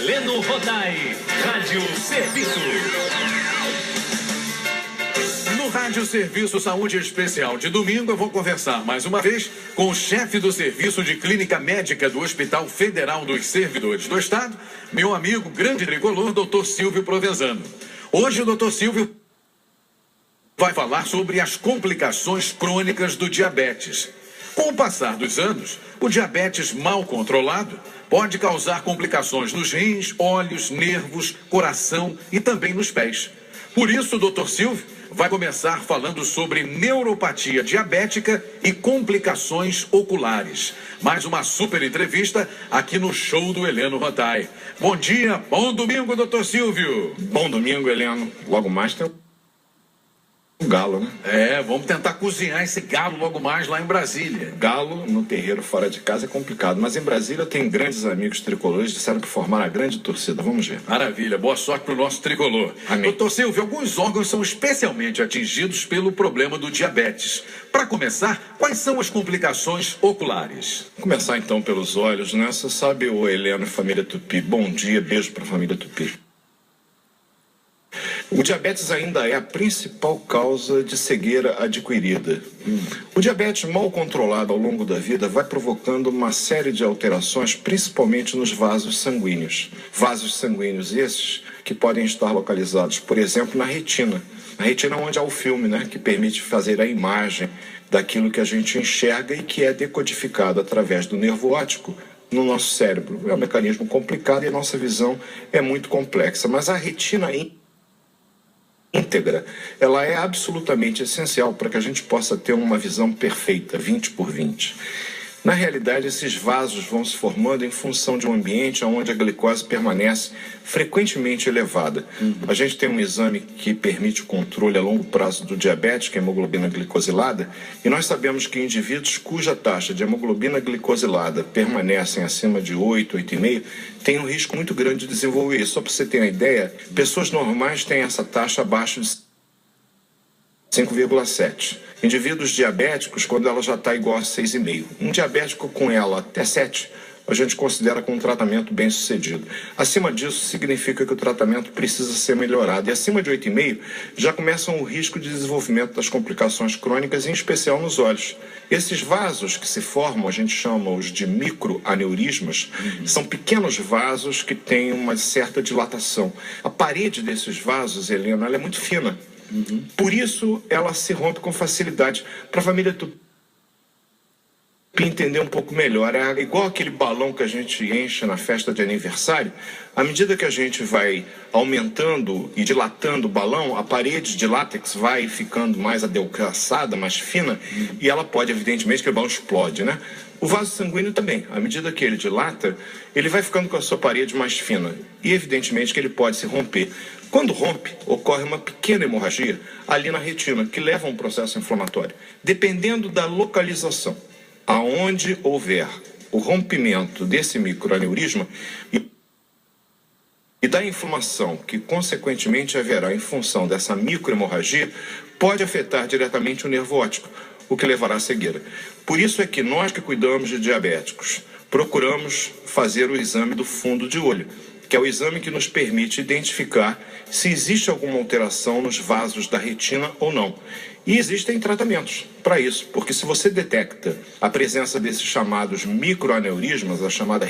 Heleno Rodai, Rádio Serviço. No Rádio Serviço Saúde Especial de domingo, eu vou conversar mais uma vez com o chefe do Serviço de Clínica Médica do Hospital Federal dos Servidores do Estado, meu amigo grande tricolor, Dr. Silvio Provenzano. Hoje o Dr. Silvio vai falar sobre as complicações crônicas do diabetes. Com o passar dos anos, o diabetes mal controlado pode causar complicações nos rins, olhos, nervos, coração e também nos pés. Por isso, o Dr. Silvio vai começar falando sobre neuropatia diabética e complicações oculares. Mais uma super entrevista aqui no show do Heleno Rodai. Bom dia, bom domingo, Dr. Silvio. Bom domingo, Heleno. Logo mais tem o galo, né? Vamos tentar cozinhar esse galo logo mais lá em Brasília. Galo no terreiro fora de casa é complicado, mas em Brasília eu tenho grandes amigos tricolores, disseram que formaram a grande torcida. Vamos ver. Maravilha, boa sorte para o nosso tricolor. Amém. Doutor Silvio, alguns órgãos são especialmente atingidos pelo problema do diabetes. Para começar, quais são as complicações oculares? Vamos começar então pelos olhos, né? Você sabe, o Heleno e família Tupi. Bom dia, beijo para a família Tupi. O diabetes ainda é a principal causa de cegueira adquirida. O diabetes mal controlado ao longo da vida vai provocando uma série de alterações, principalmente nos vasos sanguíneos. Vasos sanguíneos esses que podem estar localizados, por exemplo, na retina. A retina é onde há o filme, né, que permite fazer a imagem daquilo que a gente enxerga e que é decodificado através do nervo óptico no nosso cérebro. É um mecanismo complicado e a nossa visão é muito complexa, mas a retina íntegra, ela é absolutamente essencial para que a gente possa ter uma visão perfeita, 20 por 20. Na realidade, esses vasos vão se formando em função de um ambiente onde a glicose permanece frequentemente elevada. A gente tem um exame que permite o controle a longo prazo do diabetes, que é a hemoglobina glicosilada, e nós sabemos que indivíduos cuja taxa de hemoglobina glicosilada permanecem acima de 8, 8,5, têm um risco muito grande de desenvolver isso. Só para você ter uma ideia, pessoas normais têm essa taxa abaixo de 5,7. Indivíduos diabéticos, quando ela já está igual a 6,5. Um diabético com ela até 7, a gente considera com um tratamento bem sucedido. Acima disso, significa que o tratamento precisa ser melhorado. E acima de 8,5, já começam o risco de desenvolvimento das complicações crônicas, em especial nos olhos. Esses vasos que se formam, a gente chama-os de microaneurismas, são pequenos vasos que têm uma certa dilatação. A parede desses vasos, Helena, ela é muito fina. Por isso, ela se rompe com facilidade. Para a família Tupi entender um pouco melhor, é igual aquele balão que a gente enche na festa de aniversário. À medida que a gente vai aumentando e dilatando o balão, a parede de látex vai ficando mais adelgaçada, mais fina, e ela pode, evidentemente, que o balão explode, né? O vaso sanguíneo também, à medida que ele dilata, ele vai ficando com a sua parede mais fina e, evidentemente, que ele pode se romper. Quando rompe, ocorre uma pequena hemorragia ali na retina, que leva a um processo inflamatório. Dependendo da localização, aonde houver o rompimento desse microaneurisma e da inflamação que, consequentemente, haverá em função dessa microhemorragia, pode afetar diretamente o nervo óptico, o que levará à cegueira. Por isso é que nós que cuidamos de diabéticos procuramos fazer o exame do fundo de olho, que é o exame que nos permite identificar se existe alguma alteração nos vasos da retina ou não. E existem tratamentos para isso, porque se você detecta a presença desses chamados microaneurismas, a chamada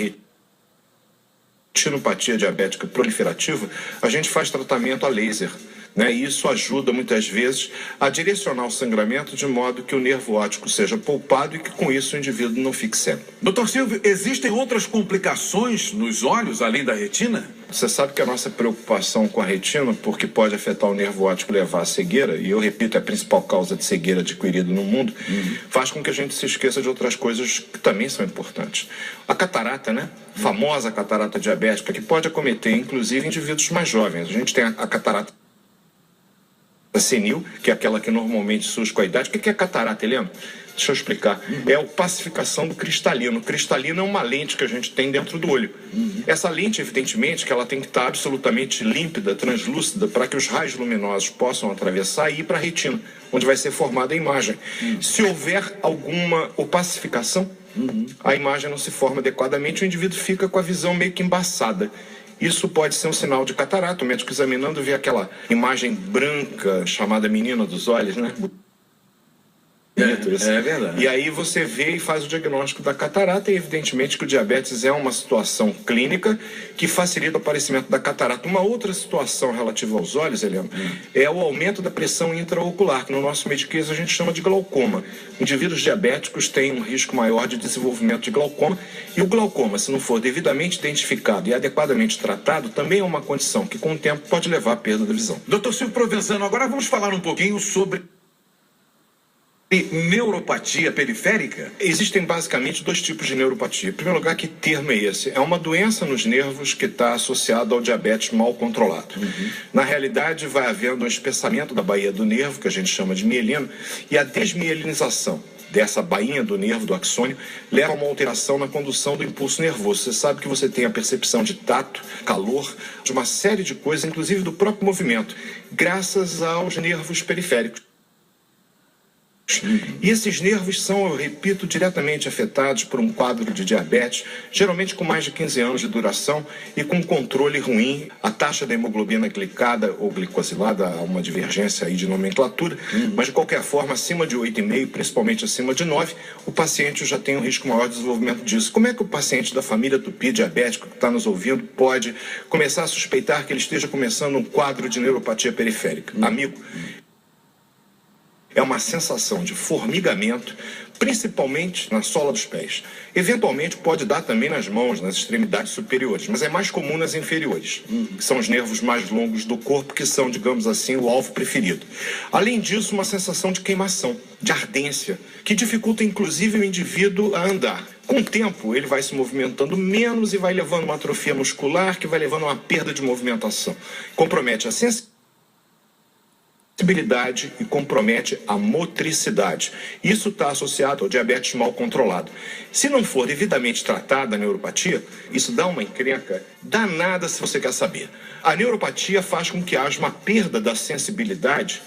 retinopatia diabética proliferativa, a gente faz tratamento a laser, né? E isso ajuda muitas vezes a direcionar o sangramento de modo que o nervo óptico seja poupado e que com isso o indivíduo não fique cego. Doutor Silvio, existem outras complicações nos olhos além da retina? Você sabe que a nossa preocupação com a retina, porque pode afetar o nervo óptico e levar à cegueira, e eu repito, é a principal causa de cegueira adquirida no mundo, faz com que a gente se esqueça de outras coisas que também são importantes. A catarata, né? Famosa catarata diabética, que pode acometer, inclusive, indivíduos mais jovens. A gente tem a catarata senil, que é aquela que normalmente surge com a idade. O que é catarata, Helena? Deixa eu explicar. É a opacificação do cristalino. O cristalino é uma lente que a gente tem dentro do olho. Essa lente, evidentemente, que ela tem que estar absolutamente límpida, translúcida, para que os raios luminosos possam atravessar e ir para a retina, onde vai ser formada a imagem. Se houver alguma opacificação, a imagem não se forma adequadamente, o indivíduo fica com a visão meio que embaçada. isso pode ser um sinal de catarata. O médico examinando vê aquela imagem branca chamada menina dos olhos, né? É verdade. E aí você vê e faz o diagnóstico da catarata, e evidentemente que o diabetes é uma situação clínica que facilita o aparecimento da catarata. Uma outra situação relativa aos olhos, Helena, é o aumento da pressão intraocular, que no nosso mediquês a gente chama de glaucoma. Indivíduos diabéticos têm um risco maior de desenvolvimento de glaucoma, e o glaucoma, se não for devidamente identificado e adequadamente tratado, também é uma condição que com o tempo pode levar à perda da visão. Dr. Silvio Provenzano, agora vamos falar um pouquinho sobre neuropatia periférica. Existem basicamente dois tipos de neuropatia. Em primeiro lugar, que termo é esse? É uma doença nos nervos que está associada ao diabetes mal controlado. Na realidade, vai havendo um espessamento da baía do nervo, que a gente chama de mielina, e a desmielinização dessa bainha do nervo, do axônio, leva a uma alteração na condução do impulso nervoso. Você sabe que você tem a percepção de tato, calor, de uma série de coisas, inclusive do próprio movimento, graças aos nervos periféricos. E esses nervos são, eu repito, diretamente afetados por um quadro de diabetes, geralmente com mais de 15 anos de duração e com controle ruim. A taxa da hemoglobina glicada ou glicosilada, há uma divergência aí de nomenclatura, mas de qualquer forma, acima de 8,5, principalmente acima de 9, o paciente já tem um risco maior de desenvolvimento disso. Como é que o paciente da família Tupi diabético que está nos ouvindo pode começar a suspeitar que ele esteja começando um quadro de neuropatia periférica? Amigo, é uma sensação de formigamento, principalmente na sola dos pés. Eventualmente pode dar também nas mãos, nas extremidades superiores, mas é mais comum nas inferiores, que são os nervos mais longos do corpo, que são, digamos assim, o alvo preferido. Além disso, uma sensação de queimação, de ardência, que dificulta inclusive o indivíduo a andar. Com o tempo, ele vai se movimentando menos e vai levando uma atrofia muscular, que vai levando a uma perda de movimentação. Compromete a sensibilidade e compromete a motricidade. Isso está associado ao diabetes mal controlado. Se não for devidamente tratada a neuropatia, isso dá uma encrenca danada se você quer saber. A neuropatia faz com que haja uma perda da sensibilidade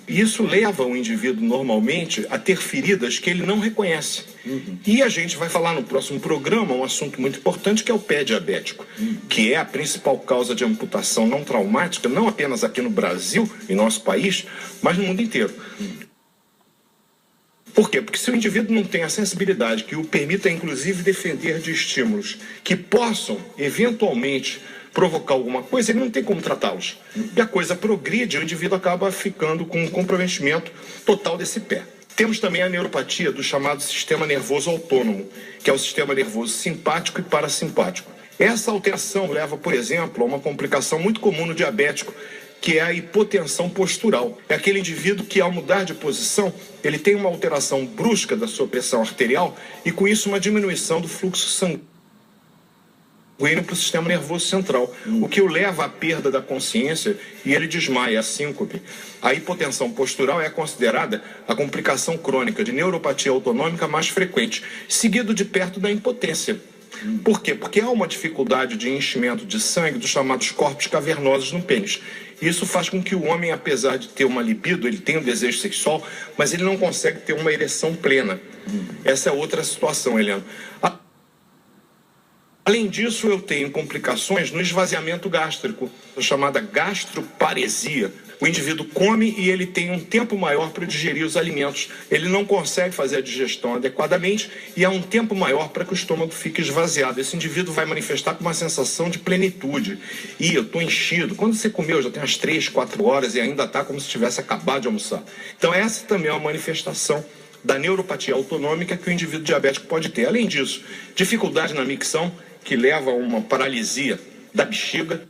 e isso leva o indivíduo normalmente a ter feridas que ele não reconhece. E a gente vai falar no próximo programa um assunto muito importante, que é o pé diabético, que é a principal causa de amputação não traumática, não apenas aqui no Brasil, em nosso país, mas no mundo inteiro. Por quê? Porque se o indivíduo não tem a sensibilidade que o permita, inclusive, defender de estímulos que possam, eventualmente, provocar alguma coisa, ele não tem como tratá-los. E a coisa progride, o indivíduo acaba ficando com um comprometimento total desse pé. Temos também a neuropatia do chamado sistema nervoso autônomo, que é o sistema nervoso simpático e parasimpático. Essa alteração leva, por exemplo, a uma complicação muito comum no diabético, que é a hipotensão postural. É aquele indivíduo que, ao mudar de posição, ele tem uma alteração brusca da sua pressão arterial e, com isso, uma diminuição do fluxo sanguíneo para o sistema nervoso central, o que o leva à perda da consciência e ele desmaia, a síncope. A hipotensão postural é considerada a complicação crônica de neuropatia autonômica mais frequente, seguido de perto da impotência. Por quê? Porque há uma dificuldade de enchimento de sangue dos chamados corpos cavernosos no pênis. Isso faz com que o homem, apesar de ter uma libido, ele tem um desejo sexual, mas ele não consegue ter uma ereção plena. Essa é outra situação, Helena. Além disso, eu tenho complicações no esvaziamento gástrico, a chamada gastroparesia. O indivíduo come e ele tem um tempo maior para digerir os alimentos. Ele não consegue fazer a digestão adequadamente e há um tempo maior para que o estômago fique esvaziado. Esse indivíduo vai manifestar com uma sensação de plenitude. E eu estou enchido. Quando você comeu, já tem umas 3, 4 horas e ainda está como se tivesse acabado de almoçar. Então essa também é uma manifestação da neuropatia autonômica que o indivíduo diabético pode ter. Além disso, dificuldade na micção, que leva a uma paralisia da bexiga.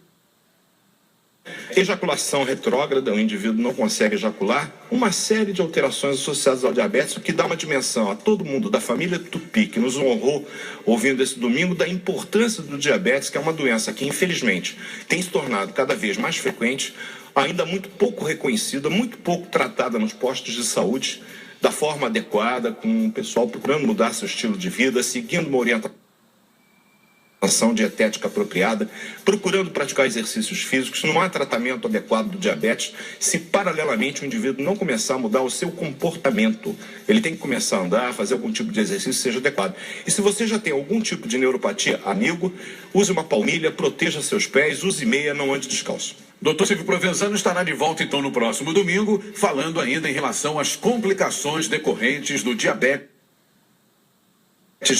Ejaculação retrógrada, o indivíduo não consegue ejacular. Uma série de alterações associadas ao diabetes, o que dá uma dimensão a todo mundo da família Tupi, que nos honrou ouvindo esse domingo, da importância do diabetes, que é uma doença que, infelizmente, tem se tornado cada vez mais frequente, ainda muito pouco reconhecida, muito pouco tratada nos postos de saúde, da forma adequada, com o pessoal procurando mudar seu estilo de vida, seguindo uma orientação ação dietética apropriada, procurando praticar exercícios físicos. Não há tratamento adequado do diabetes se paralelamente o indivíduo não começar a mudar o seu comportamento. Ele tem que começar a andar, fazer algum tipo de exercício que seja adequado. E se você já tem algum tipo de neuropatia, amigo, use uma palmilha, proteja seus pés, use meia, não ande descalço. Dr. Silvio Provenzano estará de volta então no próximo domingo, falando ainda em relação às complicações decorrentes do diabetes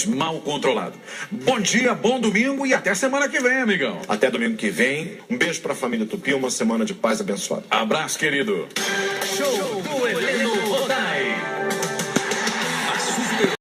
mal controlado. Bom dia, bom domingo e até semana que vem, amigão. Até domingo que vem. Um beijo para a família Tupi, uma semana de paz abençoada. Abraço, querido. Show do Heleno Rodai.